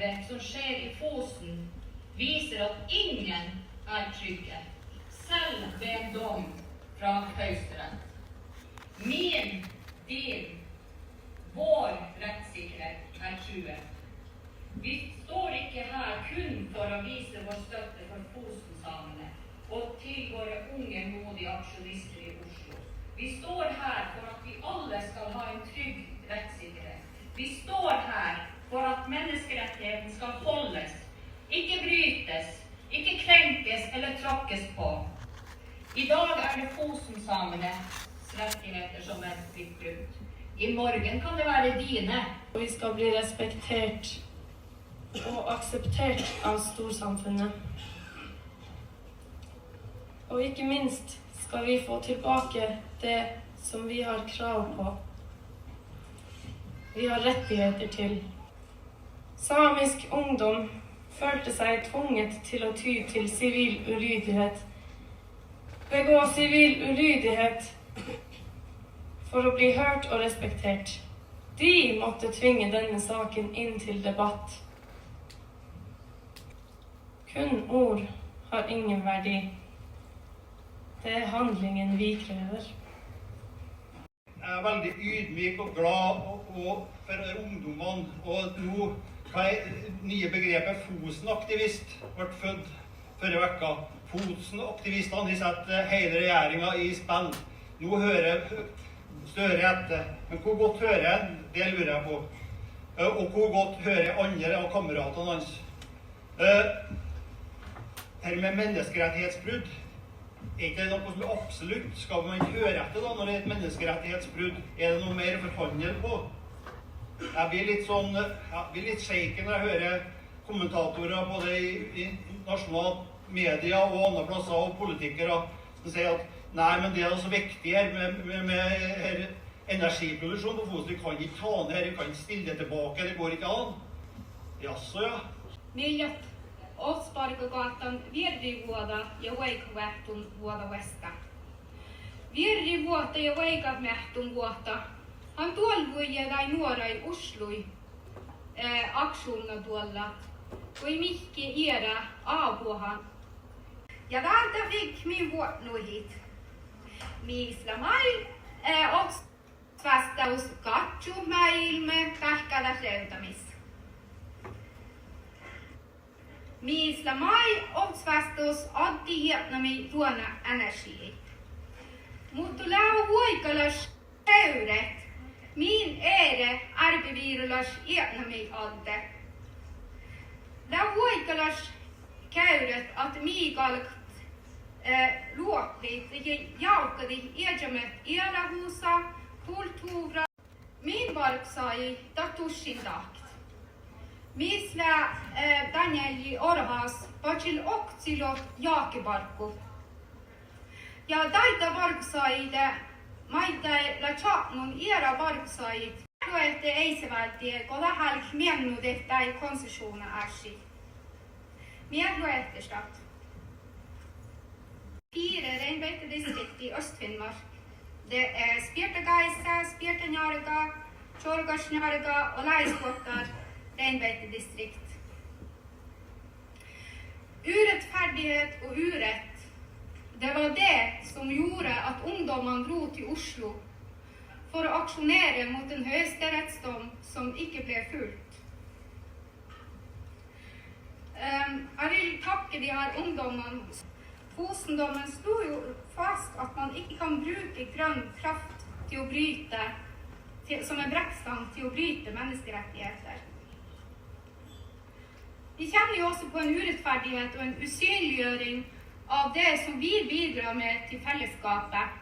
overgrep som skjer i Fosen, viser at ingen er trygge, selv ved en dom fra Høyesterett. Min, din, vår rettssikkerhet er truet. Vi står ikke her kun for å vise vår støtte for Fosen-samene og til våre unge, modige aksjonister i Oslo. Vi står her for at vi alle skal ha en trygg rettssikkerhet. Vi står her for at menneskerettigheten skal holdes, ikke brytes, ikke krenkes eller tråkkes på. I dag er det Fosen-samenes rettigheter som er blitt brutt. I morgen kan det være dine. Og vi skal bli respektert og akseptert av storsamfunnet. Og ikke minst skal vi få tilbake det som vi har krav på. Vi har rettigheter til. Samisk ungdom følte seg tvunget til å ty til sivil ulydighet. Begå sivil ulydighet for å bli hørt og respektert. De måtte tvinge denne saken inn til debatt. Kun ord har ingen verdi. Det er handlingen vi krever. Jeg er veldig ydmyk og glad for ungdommene, og nå nye begrepet Fosen-aktivist ble født forrige vekka. Fosen-aktivistene har satt hele regjeringen i spill. Nå hører Støre etter, men hvor godt hører jeg? Det lurer jeg på. Og hvor godt hører andre av kameratene hans? Her med menneskerettighetsbrudd, er ikke det noe som er absolutt? Skal man ikke høre etter da, når det er et menneskerettighetsbrudd? Er det noe mer å forhandle på? Jeg blir litt shaken når jeg hører kommentatorer både i nasjonale medier og andre plasser og politikere som sier at nei, men det er så viktig her med energiproduksjon på Fosen. Vi kan ikke ta ned her, vi kan ikke stille det tilbake, det går ikke an. Jaså, ja. Miljøt Otsparkagatan virrivuoda ja Waikevähtun vuoda Westa. Virrivuota ja Waikevähtun vuota han tuolvuja tai nuorai uslui aksjunna tuolla, kui mihki iera aapuhan. Ja täältä fick min vuotnuhit. Miisla mai otsvastaus katsu maailme pähkällä seutamis. Miisla mai otsvastaus addi hietnami tuona energii. Mutta lau huikalas höyret. Min ere arpiviirulas hietnami adde. Lau huikalas käyret at miikalkt luoklit ja jaukadi ejamet ialahuusa kulttuura. Min varksai tatussin takt. Misla Danieli Orhas pachil oksilot jaakibarku. Ja taita varksaide maitai la chatnun era varksaid. Luette eisevältie kola halk miennu tehtäi konsessuuna äsi. Mer luetterstadt. 4 reinbeitedistrikt i Øst-Finnmark. Det er Spirtagaisa, Spirtanjarga, Tjorgasnjarga og Leiskottar reinbeitedistrikt. Urettferdighet og urett, det var det som gjorde at ungdommene dro til Oslo for å aksjonere mot en høyesterettsdom som ikke ble fulgt. Jeg vil takke de her ungdommene. Fosendommen slo jo fast at man ikke kan bruke grønn kraft til å bryte, som en brekkstang til å bryte menneskerettigheter. Vi kjenner jo også på en urettferdighet og en usynliggjøring av det som vi bidrar med til fellesskapet.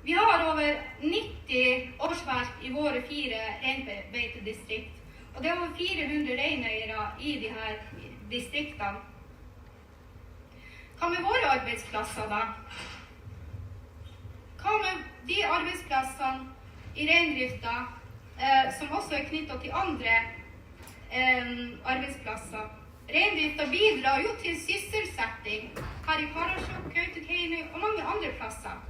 Vi har over 90 årsverk i våre 4 reinbeitedistrikt, og det er over 400 reineiere i de her distriktene. Hva med våre arbeidsplasser da? Hva med de arbeidsplassene i reindrifta som også er knyttet til andre arbeidsplasser? Reindrifta bidrar jo til sysselsetting her i Karasjok, Kautokeino og mange andre plasser.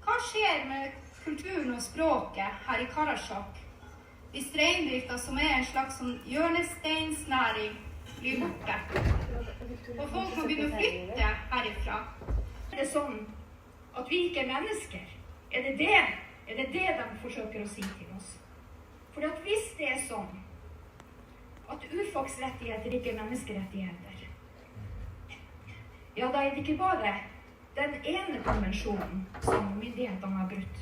Hva skjer med kulturen og språket her i Karasjok? hvis reindrifta, som en slags sånn hjørnesteinsnæring, blir borte. Og folk må begynne å flytte herifra. Er det sånn at vi ikke er mennesker? Er det det de forsøker å si til oss? For at hvis det er sånn at urfolksrettigheter ikke er menneskerettigheter, ja, da er det ikke bare den ene konvensjonen som myndighetene har brutt.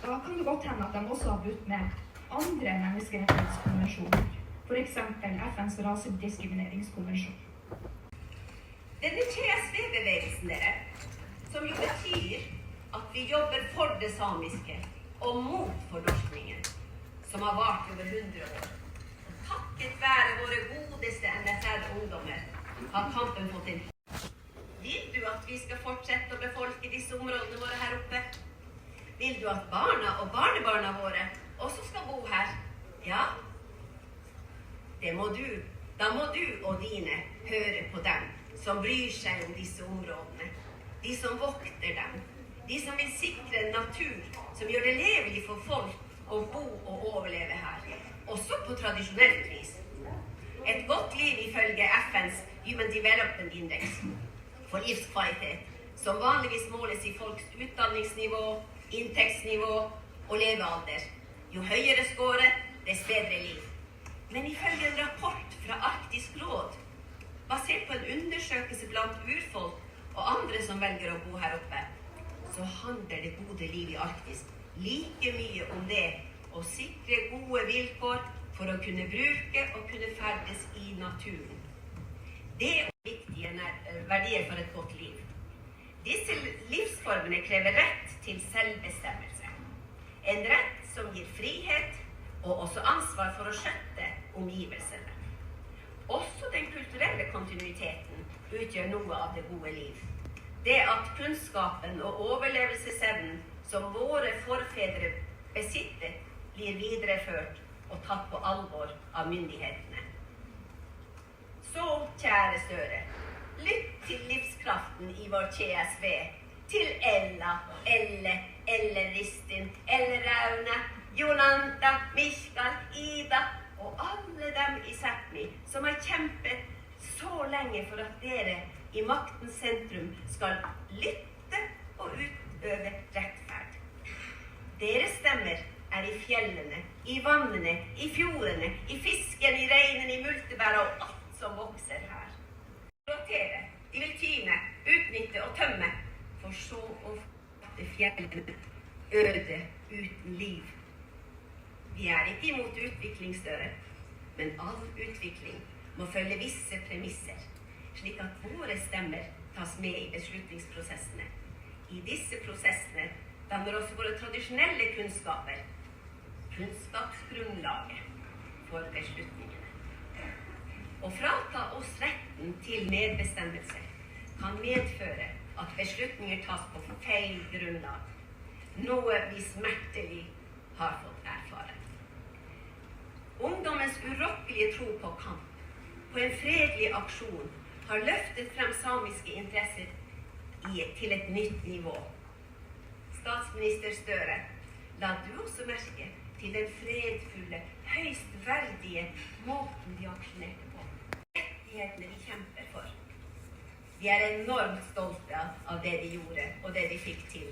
Da kan det godt hende at de også har brutt med andre menneskerettighetskonvensjoner. For eksempel FNs rasediskrimineringskonvensjon. Denne TSV-bevegelsen dere, som jo betyr at vi jobber for det samiske og mot fornorskningen, som har vart over 100 år. Og takket være våre godeste NFR-ungdommer har kampen fått en. Vil du at vi skal fortsette å befolke disse områdene våre her oppe? Vil du at barna og barnebarna våre også skal bo her? Ja? Det må du. Da må du og dine høre på dem som bryr seg om disse områdene. De som vokter dem. De som vil sikre en natur som gjør det levelig for folk å bo og overleve her. Også på tradisjonelt vis. Et godt liv ifølge FNs Human Development Index for livskvalitet, som vanligvis måles i folks utdanningsnivå, inntektsnivå og levealder. Jo høyere score, dess bedre liv. Men ifølge en rapport fra Arktisk råd, basert på en undersøkelse blant urfolk og andre som velger å bo her oppe, så handler det gode liv i Arktis like mye om det å sikre gode vilkår for å kunne bruke og kunne ferdes i naturen. Det er viktige verdier for et godt liv. Disse livsformene krever rett til selvbestemmelse. En rett som gir frihet og også ansvar for å skjøtte omgivelsene. Også den kulturelle kontinuiteten utgjør noe av det gode liv. Det at kunnskapen og overlevelsesevnen som våre forfedre besittet, blir videreført og tatt på alvor av myndighetene. Så, kjære Støre, lytt til livskraften i vår TSV, til Ella, Elle Ristin, Elle Raune, Jonanta, Mishkal, Ida og alle dem i Sápmi som har kjempet så lenge for at dere i maktens sentrum skal lytte og utøve rettferd. Deres stemmer er i fjellene, i vannene, i fjordene, i fisken, i reinen, i multebæra og alt som vokser her. De vil tyne, utnytte og tømme, for så å fatte fjellene øde uten liv. Vi er ikke imot utviklingsstøret, men all utvikling må følge visse premisser, slik at våre stemmer tas med i beslutningsprosessene. I disse prosessene danner også våre tradisjonelle kunnskaper kunnskapsgrunnlaget for beslutningene. Å frata oss retten til medbestemmelse kan medføre at beslutninger tas på feil grunnlag, noe vi smertelig har fått erfare. Ungdommens urokkelige tro på kamp, på en fredelig aksjon, har løftet frem samiske interesser til et nytt nivå. Statsminister Støre, la du også merke til den fredfulle, høyst verdige måten de aksjonerte på. Rettighetene vi kjemper for. Vi er enormt stolte av det de gjorde, og det de fikk til.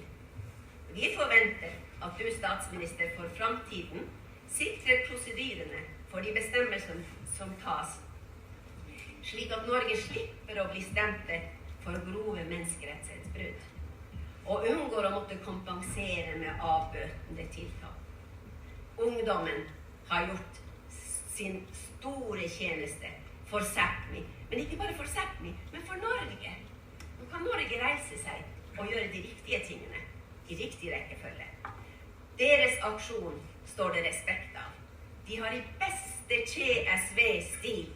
Vi forventer at du, statsminister, for framtiden sikrer prosedyrene for de bestemmelser som tas, slik at Norge slipper å bli stemplet for grove menneskerettighetsbrudd, og unngår å måtte kompensere med avbøtende tiltak. Ungdommen har gjort sin store tjeneste for Sápmi, men ikke bare for Sápmi, men for Norge. Nå kan Norge reise seg og gjøre de riktige tingene i riktig rekkefølge. Deres aksjon står det respekt av. De har i beste TSV-stil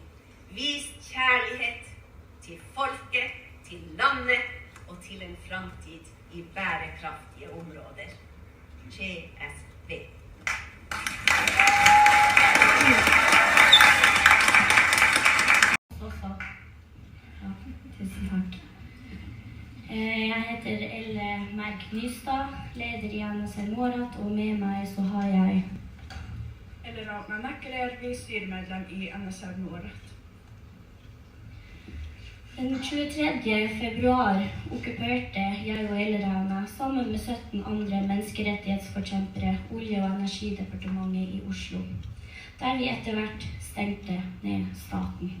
vist kjærlighet til folket, til landet og til en framtid i bærekraftige områder. TSV. Tusen takk. Jeg heter Elle Merk Nystad, leder i NSL Mårat, og med meg så har jeg Ellerana Nækkereer, vi styremedlem i NSR Nordrett. Den 23. februar okkuperte jeg og Ellerana sammen med 17 andre menneskerettighetsforkjempere Olje- og energidepartementet i Oslo, der vi etter hvert stengte ned staten.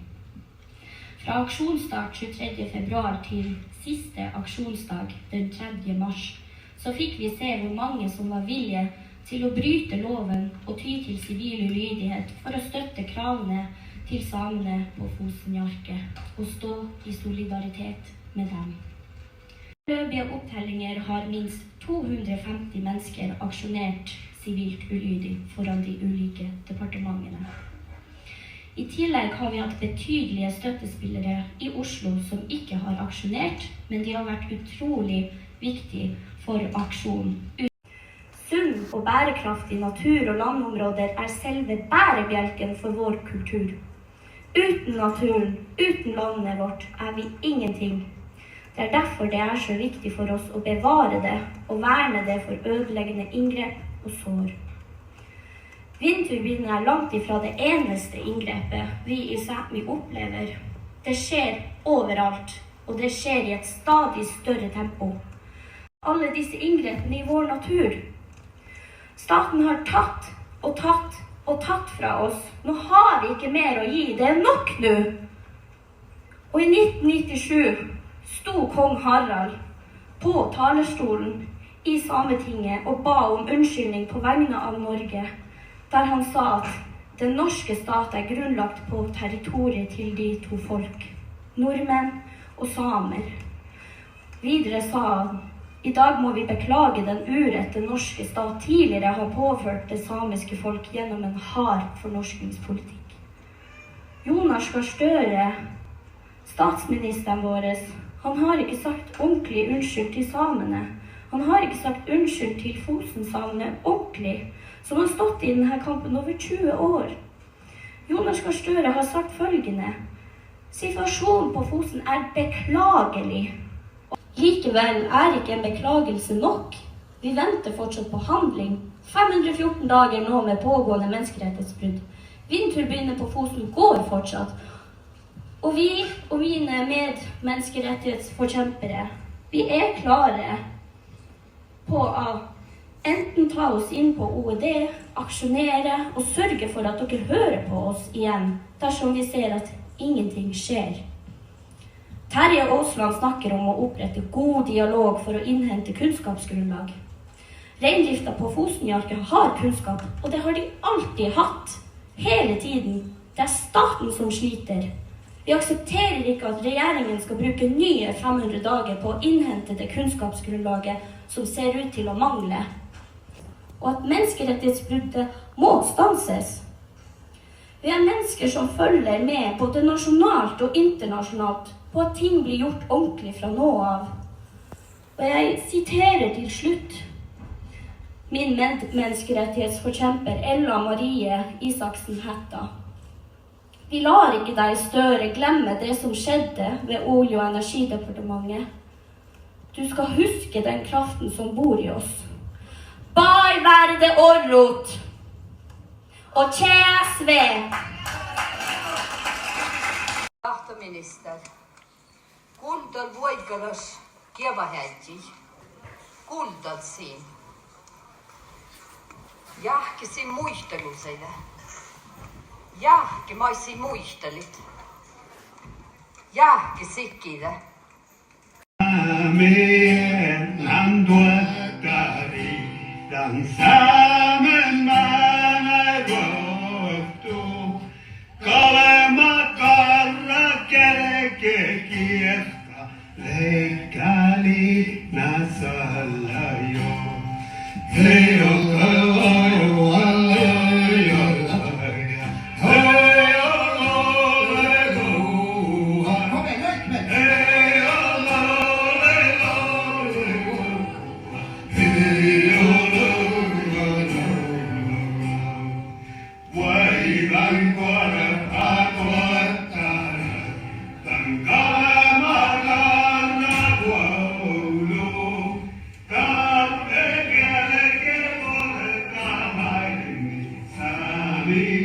Fra aksjonsstart 23. februar til siste aksjonsdag den 3. mars, så fikk vi se hvor mange som var villige til å bryte loven og ty til sivil ulydighet for å støtte kravene til samene på Fosen-Jarket og stå i solidaritet med dem. Foreløpige opptellinger har minst 250 mennesker aksjonert sivilt ulydig foran de ulike departementene. I tillegg har vi hatt betydelige støttespillere i Oslo som ikke har aksjonert, men de har vært utrolig viktige for aksjonen. Sunn og bærekraftig natur- og landområder er selve bærebjelken for vår kultur. Uten naturen, uten landet vårt, er vi ingenting. Det er derfor det er så viktig for oss å bevare det og verne det for ødeleggende inngrep og sår. Vindturbinen er langt ifra det eneste inngrepet vi i Sápmi opplever. Det skjer overalt, og det skjer i et stadig større tempo. Alle disse inngrepene i vår natur. Staten har tatt og tatt og tatt fra oss. Nå har vi ikke mer å gi. Det er nok nå. Og i 1997 sto kong Harald på talerstolen i Sametinget og ba om unnskyldning på vegne av Norge, der han sa at den norske stat er grunnlagt på territoriet til de to folk, nordmenn og samer. Videre sa han, i dag må vi beklage den urett den norske stat tidligere har påført det samiske folk gjennom en hard fornorskningspolitikk. Jonas Gahr Støre, statsministeren vår, han har ikke sagt ordentlig unnskyld til samene. Han har ikke sagt unnskyld til Fosen-samene ordentlig, som har stått i denne kampen over 20 år. Jonas Gahr Støre har sagt følgende: situasjonen på Fosen er beklagelig. Likevel er ikke en beklagelse nok. Vi venter fortsatt på handling. 514 dager nå med pågående menneskerettighetsbrudd. Vindturbinene på Fosen går fortsatt. Og vi og mine medmenneskerettighetsforkjempere, vi er klare på å enten ta oss inn på OED, aksjonere og sørge for at dere hører på oss igjen dersom vi ser at ingenting skjer. Terje Aasland snakker om å opprette god dialog for å innhente kunnskapsgrunnlag. Reindrifta på Fosen-Jarket har kunnskap, og det har de alltid hatt, hele tiden. Det er staten som sliter. Vi aksepterer ikke at regjeringen skal bruke nye 500 dager på å innhente det kunnskapsgrunnlaget som ser ut til å mangle, og at menneskerettighetsbruddet må stanses. Vi er mennesker som følger med både nasjonalt og internasjonalt på at ting blir gjort ordentlig fra nå av. Og jeg siterer til slutt min menneskerettighetsforkjemper Ella Marie Isaksen Hætta. Vi lar ikke deg, Støre, glemme det som skjedde ved Olje- og energidepartementet. Du skal huske den kraften som bor i oss. Bai verde orrot og tjæsve. Tahtominister, kuldal voikalas kievahäiti, kuldal siin. Jahkisi muisteluseille. Jahki maisi muistelit. Jahki sikkide. Amen, han tuottari, dan saamen maana kohtu. Kalema karra kereke kiekka, leikkali nasalla jo. Hei vi